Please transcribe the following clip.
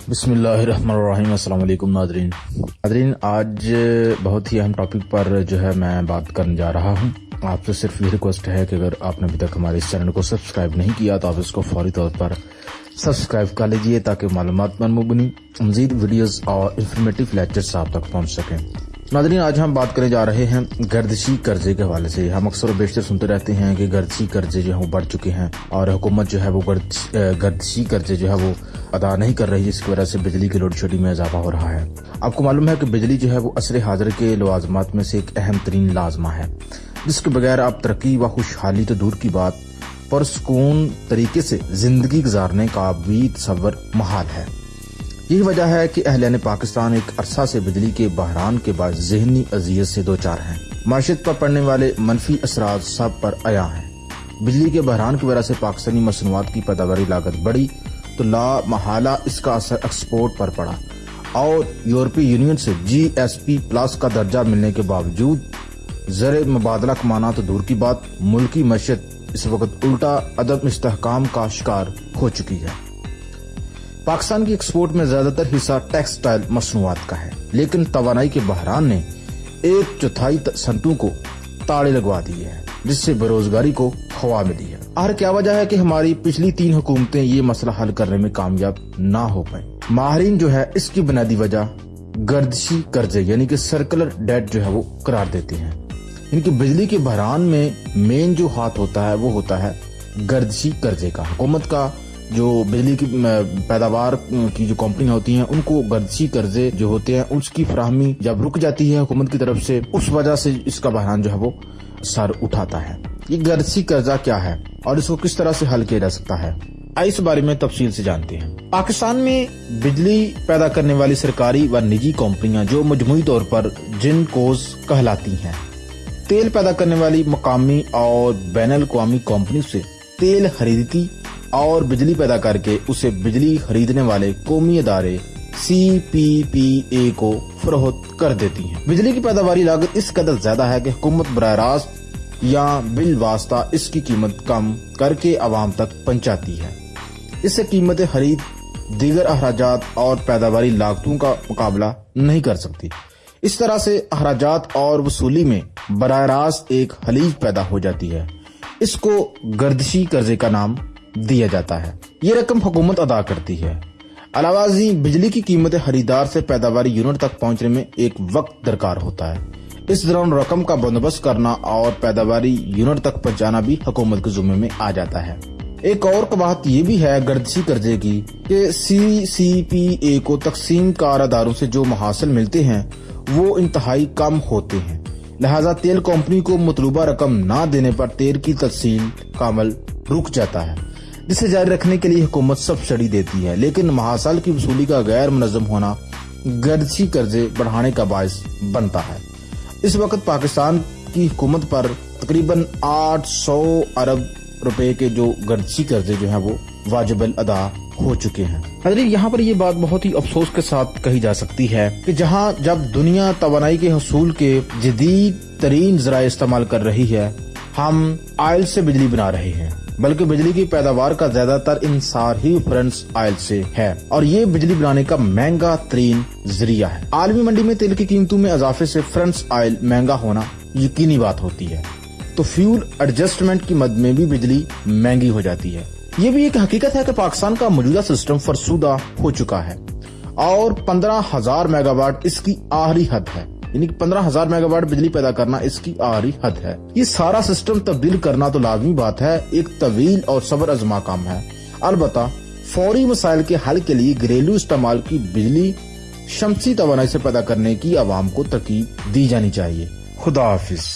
بسم اللہ الرحمن الرحیم۔ السلام علیکم ناظرین، آج بہت ہی اہم ٹاپک پر میں بات کرنے جا رہا ہوں۔ آپ سے صرف یہ ریکویسٹ ہے کہ اگر آپ نے ابھی تک ہمارے اس چینل کو سبسکرائب نہیں کیا تو آپ اس کو فوری طور پر سبسکرائب کر لیجئے تاکہ معلومات پر مبنی مزید ویڈیوز اور انفارمیٹو لیکچرز آپ تک پہنچ سکیں۔ ناظرین، آج ہم بات کرنے جا رہے ہیں گردشی قرضے کے حوالے سے۔ ہم اکثر و بیشتر سنتے رہتے ہیں کہ گردشی قرضے وہ بڑھ چکے ہیں اور حکومت وہ گردشی قرضے وہ ادا نہیں کر رہی، جس کی وجہ سے بجلی کی لوڈ شیڈنگ میں اضافہ ہو رہا ہے۔ آپ کو معلوم ہے کہ بجلی وہ عصر حاضر کے لوازمات میں سے ایک اہم ترین لازمہ ہے، جس کے بغیر آپ ترقی و خوشحالی تو دور کی بات، پرسکون طریقے سے زندگی گزارنے کا بھی تصور محال ہے۔ یہی وجہ ہے کہ اہلیان پاکستان ایک عرصہ سے بجلی کے بحران کے بعد ذہنی اذیت سے دوچار ہیں۔ معیشت پر پڑنے والے منفی اثرات سب پر عیاں ہیں۔ بجلی کے بحران کی وجہ سے پاکستانی مصنوعات کی پیداواری لاگت بڑھی تو لا محالہ اس کا اثر ایکسپورٹ پر پڑا، اور یورپی یونین سے GSP+ کا درجہ ملنے کے باوجود زر مبادلہ کمانا تو دور کی بات، ملکی معیشت اس وقت الٹا عدم استحکام کا شکار ہو چکی ہے۔ پاکستان کی ایکسپورٹ میں زیادہ تر حصہ ٹیکسٹائل مصنوعات کا ہے، لیکن توانائی کے بحران نے 1/4 صنعتوں کو تاڑے لگوا دیے ہیں، جس سے بے روزگاری کو ہوا ملی ہے۔ آخر کیا وجہ ہے کہ ہماری پچھلی 3 حکومتیں یہ مسئلہ حل کرنے میں کامیاب نہ ہو پائیں؟ ماہرین اس کی بنیادی وجہ گردشی قرضے یعنی کہ سرکلر ڈیٹ وہ قرار دیتے ہیں۔ ان کی بجلی کے بحران میں مین جو ہاتھ ہوتا ہے وہ ہوتا ہے گردشی قرضے کا۔ حکومت کا جو بجلی کی پیداوار کی جو کمپنیاں ہوتی ہیں، ان کو گردشی قرضے جو ہوتے ہیں اس کی فراہمی جب رک جاتی ہے حکومت کی طرف سے، اس وجہ سے اس کا بحران وہ سر اٹھاتا ہے۔ یہ گردشی قرضہ کیا ہے اور اس کو کس طرح سے حل کیا جا سکتا ہے، اس بارے میں تفصیل سے جانتے ہیں۔ پاکستان میں بجلی پیدا کرنے والی سرکاری و نجی کمپنیاں جو مجموعی طور پر جن کوز کہلاتی ہیں، تیل پیدا کرنے والی مقامی اور بین الاقوامی کمپنی سے تیل خریدتی اور بجلی پیدا کر کے اسے بجلی خریدنے والے قومی ادارے CPPA کو فروخت کر دیتی ہیں۔ بجلی کی پیداواری لاگت اس قدر زیادہ ہے کہ حکومت براہ راست یا بالواسطہ اس کی قیمت کم کر کے عوام تک پہنچاتی ہے۔ اس سے قیمت خرید دیگر اخراجات اور پیداواری لاگتوں کا مقابلہ نہیں کر سکتی۔ اس طرح سے اخراجات اور وصولی میں براہ راست ایک خلیج پیدا ہو جاتی ہے۔ اس کو گردشی قرضے کا نام دیا جاتا ہے۔ یہ رقم حکومت ادا کرتی ہے۔ علاوہ ازیں بجلی کی قیمت خریدار سے پیداواری یونٹ تک پہنچنے میں ایک وقت درکار ہوتا ہے۔ اس دوران رقم کا بندوبست کرنا اور پیداواری یونٹ تک پہنچانا بھی حکومت کے ذمہ میں آ جاتا ہے۔ ایک اور قباحت یہ بھی ہے گردشی قرضے کی کہ CPPA کو تقسیم کار اداروں سے جو محاصل ملتے ہیں وہ انتہائی کم ہوتے ہیں، لہذا تیل کمپنی کو مطلوبہ رقم نہ دینے پر تیل کی تقسیم کا عمل رک جاتا ہے، جسے جاری رکھنے کے لیے حکومت سبسڈی دیتی ہے۔ لیکن محاصل کی وصولی کا غیر منظم ہونا گردشی قرضے بڑھانے کا باعث بنتا ہے۔ اس وقت پاکستان کی حکومت پر تقریباً 800 ارب روپے کے جو گردشی قرضے وہ واجب الادا ہو چکے ہیں۔ حضرت، یہاں پر یہ بات بہت ہی افسوس کے ساتھ کہی جا سکتی ہے کہ جب دنیا توانائی کے حصول کے جدید ترین ذرائع استعمال کر رہی ہے، ہم آئل سے بجلی بنا رہے ہیں، بلکہ بجلی کی پیداوار کا زیادہ تر انحصار ہی فرنس آئل سے ہے، اور یہ بجلی بنانے کا مہنگا ترین ذریعہ ہے۔ عالمی منڈی میں تیل کی قیمتوں میں اضافے سے فرنس آئل مہنگا ہونا یقینی بات ہوتی ہے، تو فیول ایڈجسٹمنٹ کی مد میں بھی بجلی مہنگی ہو جاتی ہے۔ یہ بھی ایک حقیقت ہے کہ پاکستان کا موجودہ سسٹم فرسودہ ہو چکا ہے اور 15,000 میگا واٹ اس کی آخری حد ہے، یعنی 15,000 میگا واٹ بجلی پیدا کرنا اس کی آخری حد ہے۔ یہ سارا سسٹم تبدیل کرنا تو لازمی بات ہے، ایک طویل اور صبر آزما کام ہے۔ البتہ فوری مسائل کے حل کے لیے گھریلو استعمال کی بجلی شمسی توانائی سے پیدا کرنے کی عوام کو ترغیب دی جانی چاہیے۔ خدا حافظ۔